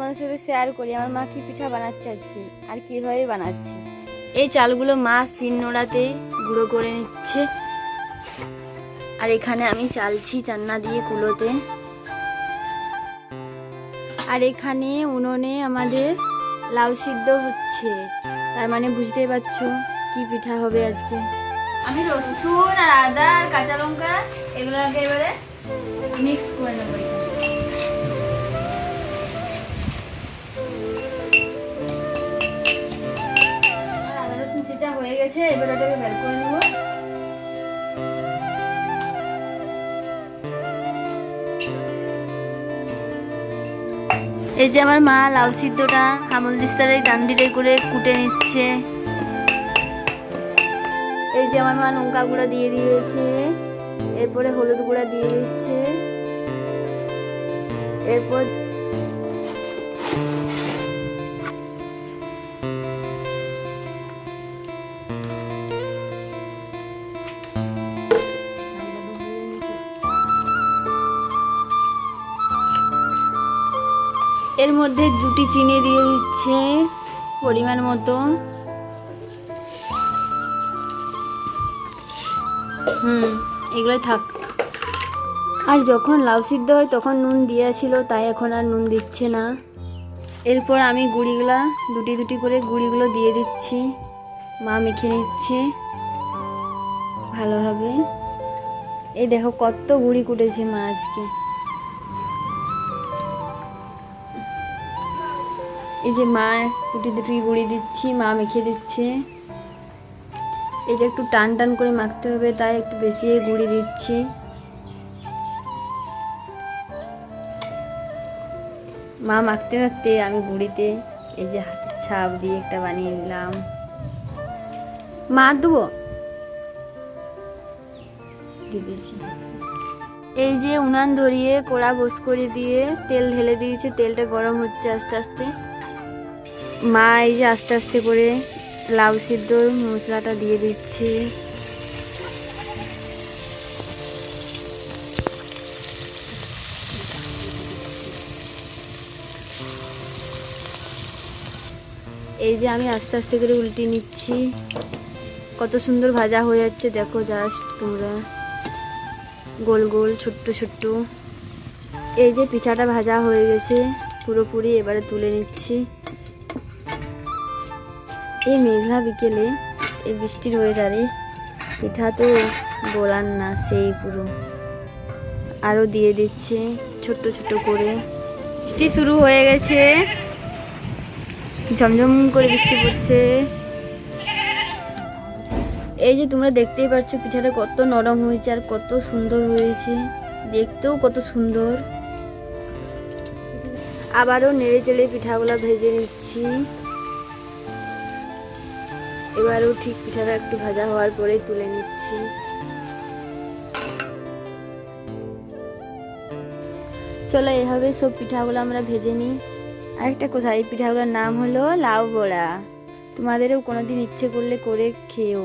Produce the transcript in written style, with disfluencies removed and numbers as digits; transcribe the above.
তোমাদের সাথে শেয়ার করি আমার মা কি পিঠা বানাচ্ছে আজকে আর কিভাবে বানাচ্ছে। এই চালগুলো মা শিলনোড়াতে গুঁড়ো করে নিচ্ছে, আর এখানে আমি চালছি চান্না দিয়ে কুলোতে। আর এখানে উনুনে আমাদের লাউ সিদ্ধ হচ্ছে, তার মানে বুঝতেই পারছো কি পিঠা হবে আজকে। আমি রসুন আর আদা আর কাঁচা লঙ্কা এগুলোকে এবারে মিক্স করে নেবো। আদা রসুন ছেঁচা হয়ে গেছে, এবার ওটাকে বের করে নেবো। এই যে আমার মা লাউ সিদ্ধটা হামল দিস্তারে ডান্ডিতে করে কুটে নিচ্ছে। এই যে আমার মা লঙ্কা গুঁড়া দিয়ে দিয়েছে, এরপরে হলুদ গুঁড়া দিয়ে দিচ্ছে, এরপর এর মধ্যে 2টি চিনি দিয়ে দিচ্ছে পরিমাণ মতো। এগুলোই থাক। আর যখন লাউ সিদ্ধ হয় তখন নুন দিয়েছিল, তাই এখন আর নুন দিচ্ছে না। এরপর আমি গুঁড়িগুলা 2টি করে গুঁড়িগুলো দিয়ে দিচ্ছি, মা মেখে নিচ্ছে ভালোভাবে। এই দেখো কত গুঁড়ি কুটেছে মা আজকে। এই যে মা 2টি গুঁড়ি দিচ্ছি, মা মেখে দিচ্ছে। এটা একটু টান টান করে মাখতে হবে, তাই একটু বেশি গুঁড়ি দিচ্ছি। মা মাখতে মাখতে আমি গুঁড়িতে এই যে হাতের ছাপ দিয়ে একটা বানিয়ে নিলাম। মা দেবো দিয়েছি। এই যে উনান ধরিয়ে কড়া বস করে দিয়ে তেল ঢেলে দিয়েছে, তেলটা গরম হচ্ছে আস্তে আস্তে। মা এই যে আস্তে আস্তে করে লাউ সিদ্ধর মশলাটা দিয়ে দিচ্ছে। এই যে আমি আস্তে আস্তে করে উল্টে নিচ্ছি। কত সুন্দর ভাজা হয়ে যাচ্ছে দেখো, জাস্ট তোমরা গোল গোল ছোট্ট ছোট্ট। এই যে পিঠাটা ভাজা হয়ে গেছে পুরোপুরি, এবারে তুলে নিচ্ছি। এই মেঘলা বিকেলে এই বৃষ্টির ওয়েদারে পিঠা তো বলার না, সেই পুরো। আরও দিয়ে দিচ্ছে ছোট্ট ছোট্ট করে। বৃষ্টি শুরু হয়ে গেছে, ঝমঝম করে বৃষ্টি পড়ছে। এই যে তোমরা দেখতেই পাচ্ছ পিঠাটা কত নরম হয়েছে আর কত সুন্দর হয়েছে, দেখতেও কত সুন্দর। আবারও নেড়ে চেড়ে পিঠাগুলো ভেজে নিচ্ছি। এবারও ঠিক পিঠাটা একটু ভাজা হওয়ার পরেই তুলে নিচ্ছি। চলো এভাবে সব পিঠাগুলো আমরা ভেজে নিই। আরেকটা কথা, এই পিঠাগুলোর নাম হলো লাউ বড়া। তোমাদেরও কোনোদিন ইচ্ছে করলে করে খেও।